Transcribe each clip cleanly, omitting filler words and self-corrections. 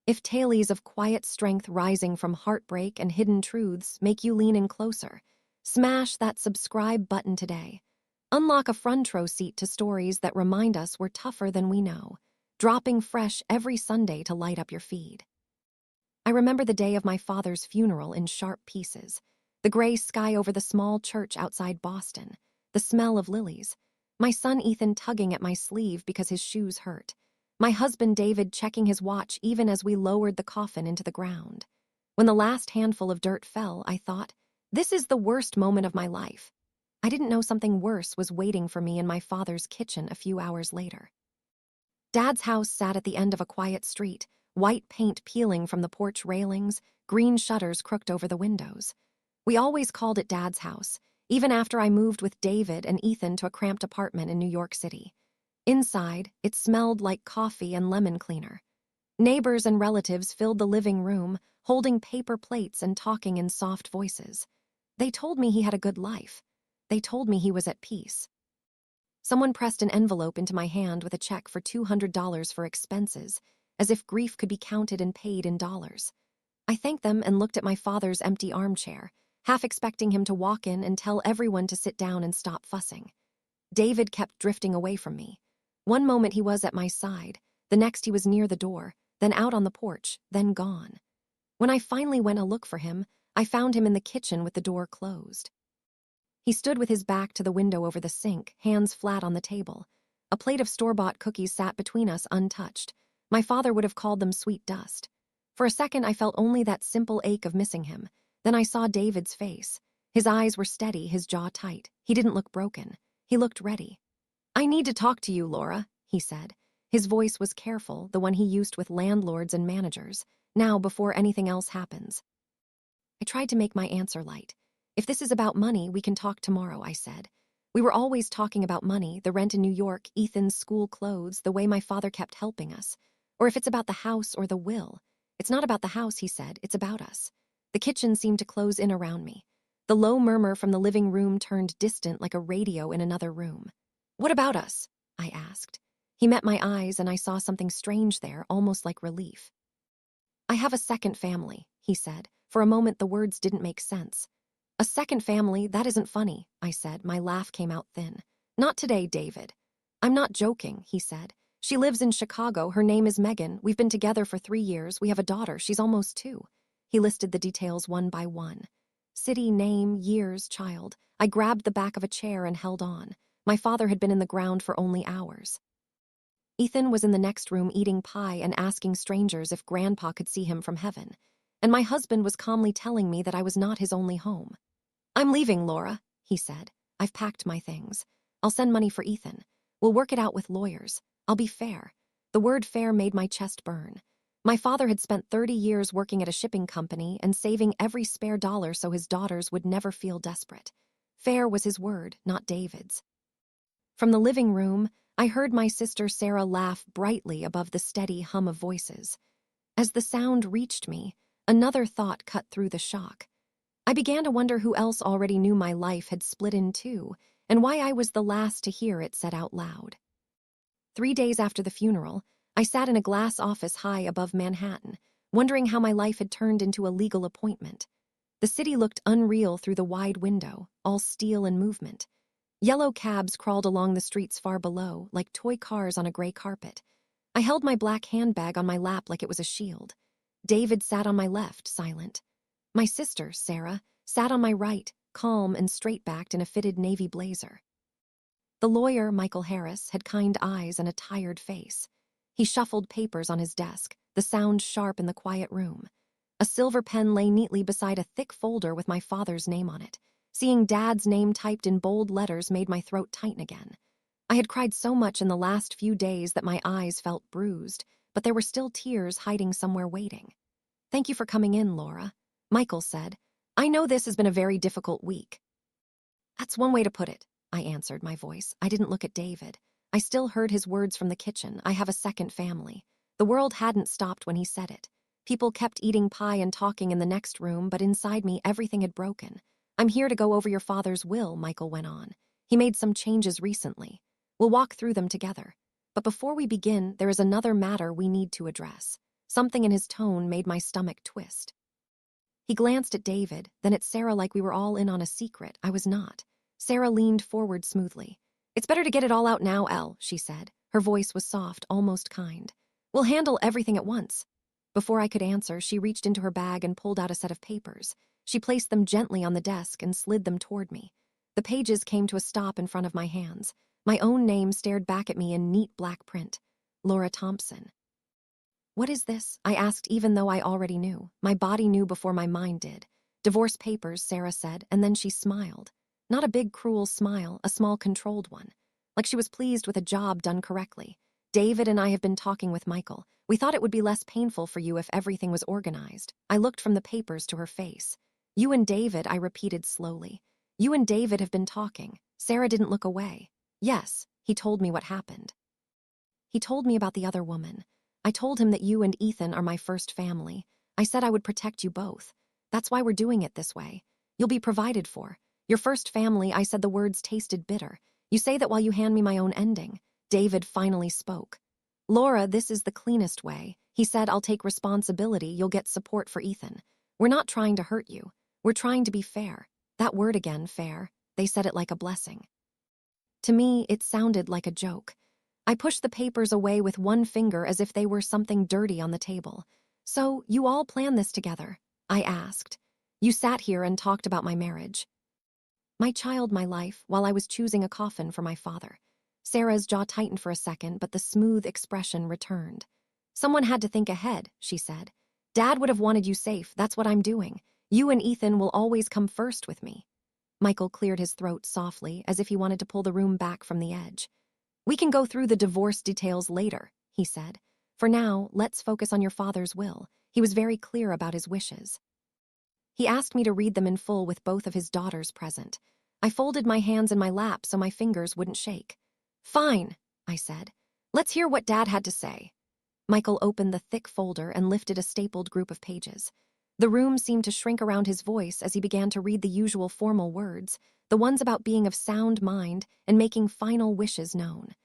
If tales of quiet strength rising from heartbreak and hidden truths make you lean in closer, smash that subscribe button today. Unlock a front row seat to stories that remind us we're tougher than we know, dropping fresh every Sunday to light up your feed. I remember the day of my father's funeral in sharp pieces. The gray sky over the small church outside Boston, the smell of lilies, my son Ethan tugging at my sleeve because his shoes hurt, my husband David checking his watch even as we lowered the coffin into the ground. When the last handful of dirt fell, I thought, this is the worst moment of my life. I didn't know something worse was waiting for me in my father's kitchen a few hours later. Dad's house sat at the end of a quiet street, white paint peeling from the porch railings, green shutters crooked over the windows. We always called it Dad's house, even after I moved with David and Ethan to a cramped apartment in New York City. Inside, it smelled like coffee and lemon cleaner. Neighbors and relatives filled the living room, holding paper plates and talking in soft voices. They told me he had a good life. They told me he was at peace. Someone pressed an envelope into my hand with a check for $200 for expenses, as if grief could be counted and paid in dollars. I thanked them and looked at my father's empty armchair, half expecting him to walk in and tell everyone to sit down and stop fussing. David kept drifting away from me. One moment he was at my side, the next he was near the door, then out on the porch, then gone. When I finally went to look for him, I found him in the kitchen with the door closed. He stood with his back to the window over the sink, hands flat on the table. A plate of store-bought cookies sat between us untouched. My father would have called them sweet dust. For a second, I felt only that simple ache of missing him. Then I saw David's face. His eyes were steady, his jaw tight. He didn't look broken. He looked ready. "I need to talk to you, Laura," he said. His voice was careful, the one he used with landlords and managers. "Now, before anything else happens." I tried to make my answer light. "If this is about money, we can talk tomorrow," I said. We were always talking about money, the rent in New York, Ethan's school clothes, the way my father kept helping us. Or if it's about the house or the will. "It's not about the house," he said. "It's about us." The kitchen seemed to close in around me. The low murmur from the living room turned distant like a radio in another room. "What about us?" I asked. He met my eyes and I saw something strange there, almost like relief. "I have a second family," he said. For a moment, the words didn't make sense. "A second family? That isn't funny," I said. My laugh came out thin. "Not today, David." "I'm not joking," he said. "She lives in Chicago. Her name is Megan. We've been together for 3 years. We have a daughter. She's almost 2. He listed the details one by one. City, name, years, child. I grabbed the back of a chair and held on. My father had been in the ground for only hours. Ethan was in the next room eating pie and asking strangers if Grandpa could see him from heaven. And my husband was calmly telling me that I was not his only home. "I'm leaving, Laura," he said. "I've packed my things. I'll send money for Ethan. We'll work it out with lawyers. I'll be fair." The word fair made my chest burn. My father had spent 30 years working at a shipping company and saving every spare dollar so his daughters would never feel desperate. Fair was his word, not David's. From the living room, I heard my sister Sarah laugh brightly above the steady hum of voices. As the sound reached me, another thought cut through the shock. I began to wonder who else already knew my life had split in two, and why I was the last to hear it said out loud. 3 days after the funeral, I sat in a glass office high above Manhattan, wondering how my life had turned into a legal appointment. The city looked unreal through the wide window, all steel and movement. Yellow cabs crawled along the streets far below, like toy cars on a gray carpet. I held my black handbag on my lap like it was a shield. David sat on my left, silent. My sister, Sarah, sat on my right, calm and straight-backed in a fitted navy blazer. The lawyer, Michael Harris, had kind eyes and a tired face. He shuffled papers on his desk, the sound sharp in the quiet room. A silver pen lay neatly beside a thick folder with my father's name on it. Seeing Dad's name typed in bold letters made my throat tighten again. I had cried so much in the last few days that my eyes felt bruised, but there were still tears hiding somewhere waiting. "Thank you for coming in, Laura," Michael said. "I know this has been a very difficult week." "That's one way to put it," I answered, my voice. I didn't look at David. I still heard his words from the kitchen. I have a second family. The world hadn't stopped when he said it. People kept eating pie and talking in the next room, but inside me everything had broken. "I'm here to go over your father's will," Michael went on. "He made some changes recently. We'll walk through them together. But before we begin, there is another matter we need to address. Something in his tone made my stomach twist. He glanced at David, then at Sarah like we were all in on a secret. I was not. Sarah leaned forward smoothly. "It's better to get it all out now, Elle," she said. Her voice was soft, almost kind. "We'll handle everything at once." Before I could answer, she reached into her bag and pulled out a set of papers. She placed them gently on the desk and slid them toward me. The pages came to a stop in front of my hands. My own name stared back at me in neat black print. Laura Thompson. "What is this?" I asked, even though I already knew. My body knew before my mind did. "Divorce papers," Sarah said, and then she smiled. Not a big, cruel smile, a small, controlled one. Like she was pleased with a job done correctly. "David and I have been talking with Michael. We thought it would be less painful for you if everything was organized." I looked from the papers to her face. "You and David," I repeated slowly. "You and David have been talking." Sarah didn't look away. "Yes, he told me what happened. He told me about the other woman. I told him that you and Ethan are my first family. I said I would protect you both. That's why we're doing it this way. You'll be provided for. Your first family," I said. The words tasted bitter. "You say that while you hand me my own ending." David finally spoke. "Laura, this is the cleanest way." He said, "I'll take responsibility. You'll get support for Ethan. We're not trying to hurt you. We're trying to be fair." That word again, fair. They said it like a blessing. To me, it sounded like a joke. I pushed the papers away with one finger as if they were something dirty on the table. "So, you all planned this together?" I asked. "You sat here and talked about my marriage." "My child, my life," while I was choosing a coffin for my father. Sarah's jaw tightened for a second, but the smooth expression returned. "Someone had to think ahead," she said. "Dad would have wanted you safe. That's what I'm doing. You and Ethan will always come first with me." Michael cleared his throat softly, as if he wanted to pull the room back from the edge. "We can go through the divorce details later," he said. "For now, let's focus on your father's will." He was very clear about his wishes. He asked me to read them in full with both of his daughters present. I folded my hands in my lap so my fingers wouldn't shake. "Fine," I said. "Let's hear what Dad had to say." Michael opened the thick folder and lifted a stapled group of pages. The room seemed to shrink around his voice as he began to read the usual formal words, the ones about being of sound mind and making final wishes known.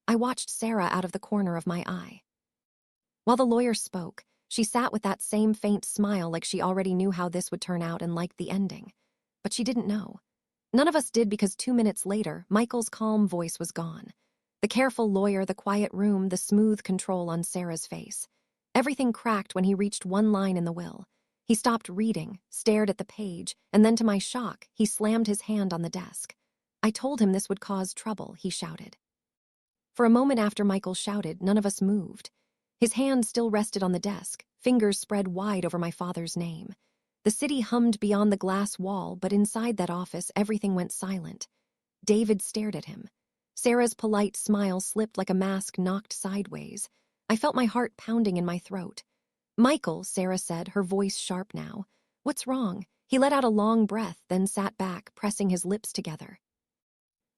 I watched Sarah out of the corner of my eye. While the lawyer spoke, she sat with that same faint smile like she already knew how this would turn out and liked the ending. But she didn't know. None of us did, because 2 minutes later, Michael's calm voice was gone. The careful lawyer, the quiet room, the smooth control on Sarah's face. Everything cracked when he reached one line in the will. He stopped reading, stared at the page, and then to my shock, he slammed his hand on the desk. "I told him this would cause trouble," he shouted. For a moment after Michael shouted, none of us moved. His hand still rested on the desk, fingers spread wide over my father's name. The city hummed beyond the glass wall, but inside that office, everything went silent. David stared at him. Sarah's polite smile slipped like a mask knocked sideways. I felt my heart pounding in my throat. "Michael," Sarah said, her voice sharp now. "What's wrong?" He let out a long breath, then sat back, pressing his lips together.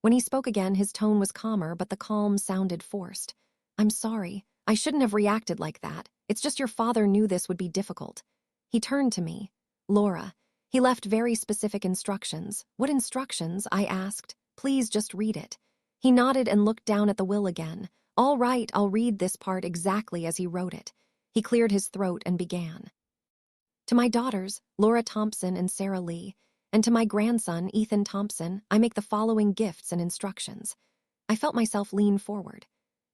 When he spoke again, his tone was calmer, but the calm sounded forced. "I'm sorry. I shouldn't have reacted like that. It's just your father knew this would be difficult." He turned to me. "Laura, he left very specific instructions." "What instructions?" I asked. "Please just read it." He nodded and looked down at the will again. "All right, I'll read this part exactly as he wrote it." He cleared his throat and began. "To my daughters, Laura Thompson and Sarah Lee, and to my grandson, Ethan Thompson, I make the following gifts and instructions." I felt myself lean forward.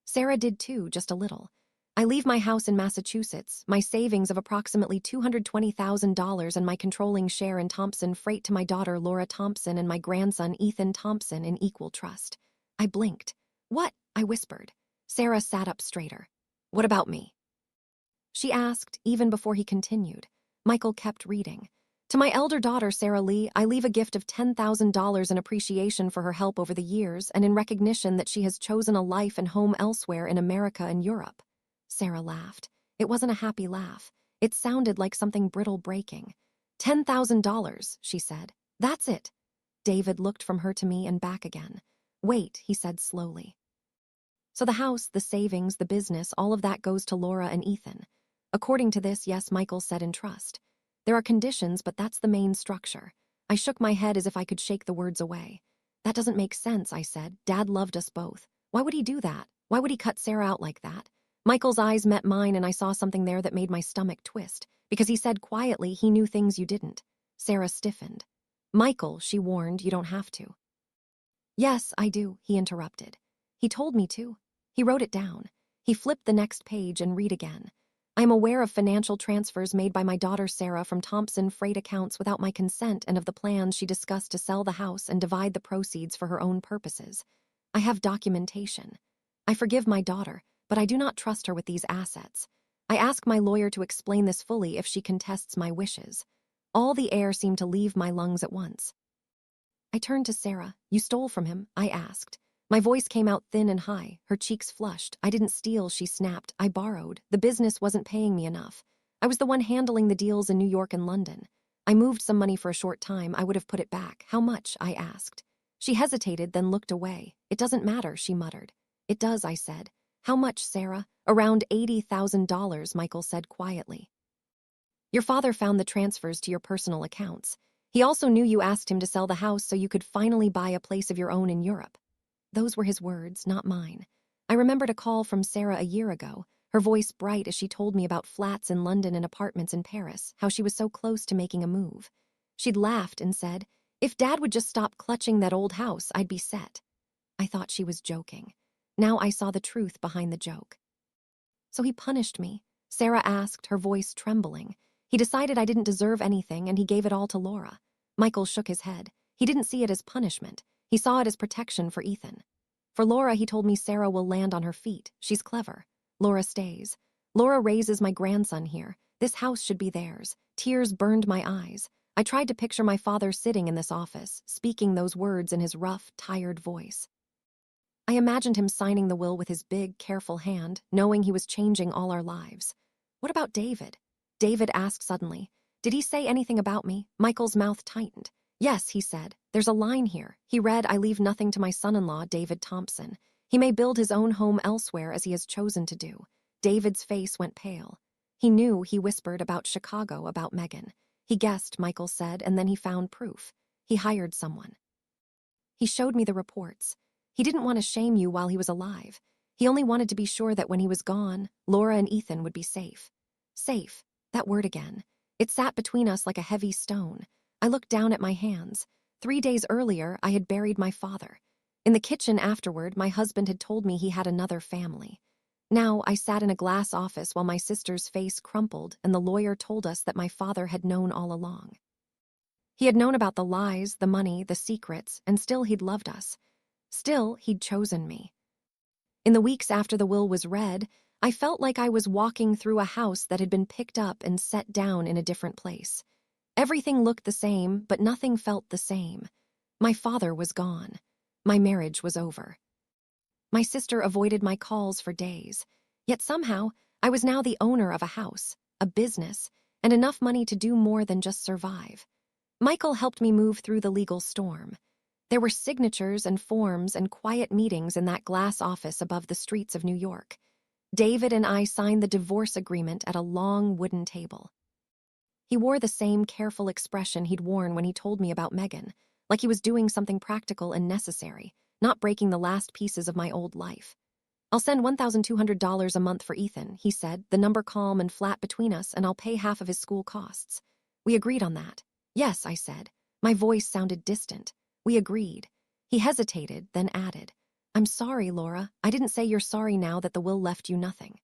Sarah did too, just a little. "I leave my house in Massachusetts, my savings of approximately $220,000 and my controlling share in Thompson Freight to my daughter Laura Thompson and my grandson Ethan Thompson in equal trust." I blinked. "What?" I whispered. Sarah sat up straighter. "What about me?" she asked, even before he continued. Michael kept reading. "To my elder daughter, Sarah Lee, I leave a gift of $10,000 in appreciation for her help over the years and in recognition that she has chosen a life and home elsewhere in America and Europe." Sarah laughed. It wasn't a happy laugh. It sounded like something brittle breaking. $10,000, she said. "That's it." David looked from her to me and back again. "Wait," he said slowly. "So the house, the savings, the business, all of that goes to Laura and Ethan. According to this, yes," Michael said in trust. "There are conditions, but that's the main structure." I shook my head as if I could shake the words away. "That doesn't make sense," I said. "Dad loved us both. Why would he do that? Why would he cut Sarah out like that?" Michael's eyes met mine and I saw something there that made my stomach twist, because he said quietly he knew things you didn't. Sarah stiffened. Michael, she warned, you don't have to. Yes, I do, he interrupted. He told me to. He wrote it down. He flipped the next page and read again. I am aware of financial transfers made by my daughter Sarah from Thompson freight accounts without my consent and of the plans she discussed to sell the house and divide the proceeds for her own purposes. I have documentation. I forgive my daughter, but I do not trust her with these assets. I ask my lawyer to explain this fully if she contests my wishes. All the air seemed to leave my lungs at once. I turned to Sarah. You stole from him? I asked. My voice came out thin and high, her cheeks flushed. I didn't steal, she snapped. I borrowed. The business wasn't paying me enough. I was the one handling the deals in New York and London. I moved some money for a short time. I would have put it back. How much? I asked. She hesitated, then looked away. It doesn't matter, she muttered. It does, I said. How much, Sarah? Around $80,000, Michael said quietly. Your father found the transfers to your personal accounts. He also knew you asked him to sell the house so you could finally buy a place of your own in Europe. Those were his words, not mine. I remembered a call from Sarah a year ago, her voice bright as she told me about flats in London and apartments in Paris, how she was so close to making a move. She'd laughed and said, if Dad would just stop clutching that old house, I'd be set. I thought she was joking. Now I saw the truth behind the joke. So he punished me? Sarah asked, her voice trembling. He decided I didn't deserve anything and he gave it all to Laura. Michael shook his head. He didn't see it as punishment. He saw it as protection for Ethan. For Laura, he told me Sarah will land on her feet. She's clever. Laura stays. Laura raises my grandson here. This house should be theirs. Tears burned my eyes. I tried to picture my father sitting in this office, speaking those words in his rough, tired voice. I imagined him signing the will with his big, careful hand, knowing he was changing all our lives. What about David? David asked suddenly. Did he say anything about me? Michael's mouth tightened. Yes, he said. There's a line here. He read, I leave nothing to my son-in-law, David Thompson. He may build his own home elsewhere as he has chosen to do. David's face went pale. He knew, he whispered about Chicago, about Megan. He guessed, Michael said, and then he found proof. He hired someone. He showed me the reports. He didn't want to shame you while he was alive. He only wanted to be sure that when he was gone, Laura and Ethan would be safe. Safe. That word again. It sat between us like a heavy stone. I looked down at my hands. 3 days earlier, I had buried my father. In the kitchen afterward, my husband had told me he had another family. Now, I sat in a glass office while my sister's face crumpled and the lawyer told us that my father had known all along. He had known about the lies, the money, the secrets, and still he'd loved us. Still, he'd chosen me. In the weeks after the will was read, I felt like I was walking through a house that had been picked up and set down in a different place. Everything looked the same, but nothing felt the same. My father was gone. My marriage was over. My sister avoided my calls for days. Yet somehow, I was now the owner of a house, a business, and enough money to do more than just survive. Michael helped me move through the legal storm. There were signatures and forms and quiet meetings in that glass office above the streets of New York. David and I signed the divorce agreement at a long wooden table. He wore the same careful expression he'd worn when he told me about Megan, like he was doing something practical and necessary, not breaking the last pieces of my old life. I'll send $1,200 a month for Ethan, he said, the number calm and flat between us, and I'll pay half of his school costs. We agreed on that. Yes, I said. My voice sounded distant. We agreed. He hesitated, then added, I'm sorry, Laura. I didn't say you're sorry now that the will left you nothing.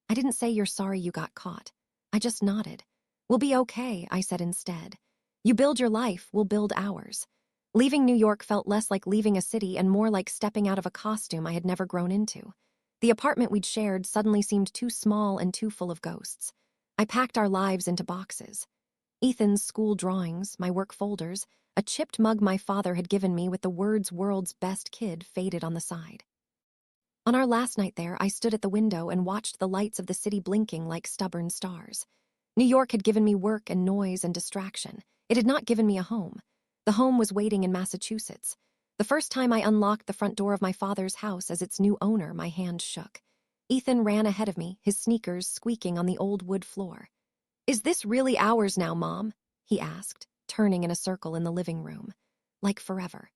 I didn't say you're sorry you got caught. I just nodded. We'll be okay, I said instead. You build your life, we'll build ours. Leaving New York felt less like leaving a city and more like stepping out of a costume I had never grown into. The apartment we'd shared suddenly seemed too small and too full of ghosts. I packed our lives into boxes. Ethan's school drawings, my work folders, a chipped mug my father had given me with the words "World's Best Kid" faded on the side. On our last night there, I stood at the window and watched the lights of the city blinking like stubborn stars. New York had given me work and noise and distraction. It had not given me a home. The home was waiting in Massachusetts. The first time I unlocked the front door of my father's house as its new owner, my hand shook. Ethan ran ahead of me, his sneakers squeaking on the old wood floor. Is this really ours now, Mom? He asked, turning in a circle in the living room. Like forever.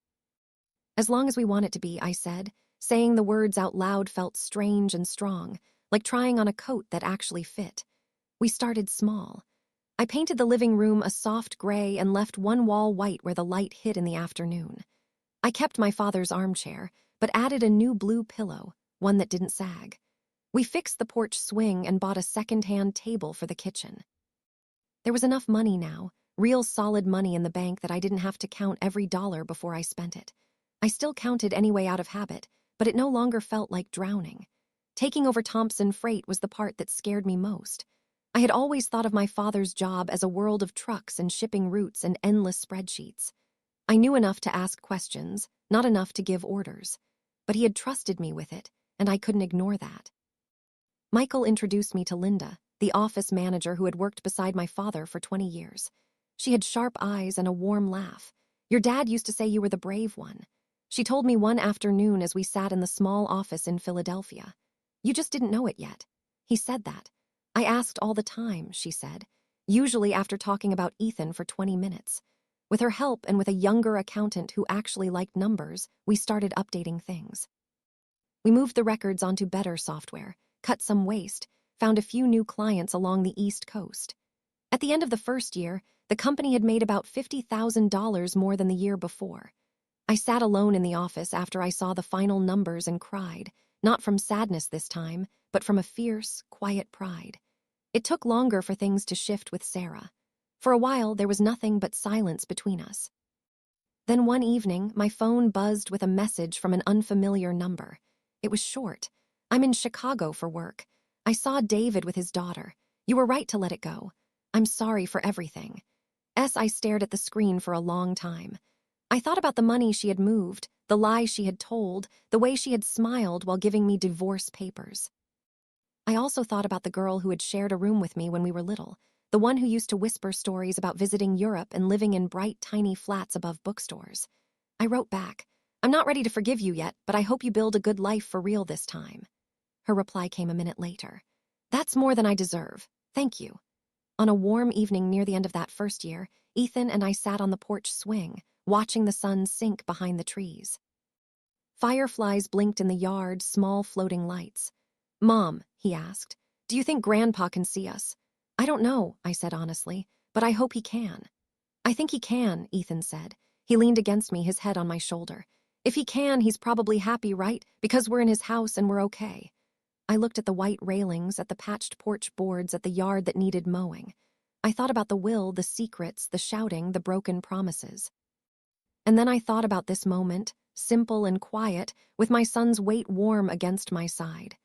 As long as we want it to be, I said. Saying the words out loud felt strange and strong, like trying on a coat that actually fit. We started small. I painted the living room a soft gray and left one wall white where the light hit in the afternoon. I kept my father's armchair, but added a new blue pillow, one that didn't sag. We fixed the porch swing and bought a second-hand table for the kitchen. There was enough money now, real solid money in the bank that I didn't have to count every dollar before I spent it. I still counted anyway out of habit, but it no longer felt like drowning. Taking over Thompson Freight was the part that scared me most. I had always thought of my father's job as a world of trucks and shipping routes and endless spreadsheets. I knew enough to ask questions, not enough to give orders. But he had trusted me with it, and I couldn't ignore that. Michael introduced me to Linda, the office manager who had worked beside my father for 20 years. She had sharp eyes and a warm laugh. "Your dad used to say you were the brave one," she told me one afternoon as we sat in the small office in Philadelphia. "You just didn't know it yet." He said that. "I asked all the time," she said, usually after talking about Ethan for 20 minutes. With her help and with a younger accountant who actually liked numbers, we started updating things. We moved the records onto better software, cut some waste, found a few new clients along the East Coast. At the end of the first year, the company had made about $50,000 more than the year before. I sat alone in the office after I saw the final numbers and cried, not from sadness this time, but from a fierce, quiet pride. It took longer for things to shift with Sarah. For a while, there was nothing but silence between us. Then one evening, my phone buzzed with a message from an unfamiliar number. It was short. "I'm in Chicago for work. I saw David with his daughter. You were right to let it go. I'm sorry for everything." I stared at the screen for a long time. I thought about the money she had moved, the lies she had told, the way she had smiled while giving me divorce papers. I also thought about the girl who had shared a room with me when we were little, the one who used to whisper stories about visiting Europe and living in bright, tiny flats above bookstores. I wrote back, "I'm not ready to forgive you yet, but I hope you build a good life for real this time." Her reply came a minute later. "That's more than I deserve. Thank you." On a warm evening near the end of that first year, Ethan and I sat on the porch swing, watching the sun sink behind the trees. Fireflies blinked in the yard, small floating lights. "Mom," he asked, "do you think Grandpa can see us?" "I don't know," I said honestly, "but I hope he can." "I think he can," Ethan said. He leaned against me, his head on my shoulder. "If he can, he's probably happy, right? Because we're in his house and we're okay." I looked at the white railings, at the patched porch boards, at the yard that needed mowing. I thought about the will, the secrets, the shouting, the broken promises. And then I thought about this moment, simple and quiet, with my son's weight warm against my side.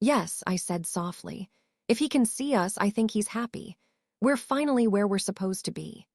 "Yes," I said softly. "If he can see us, I think he's happy. We're finally where we're supposed to be."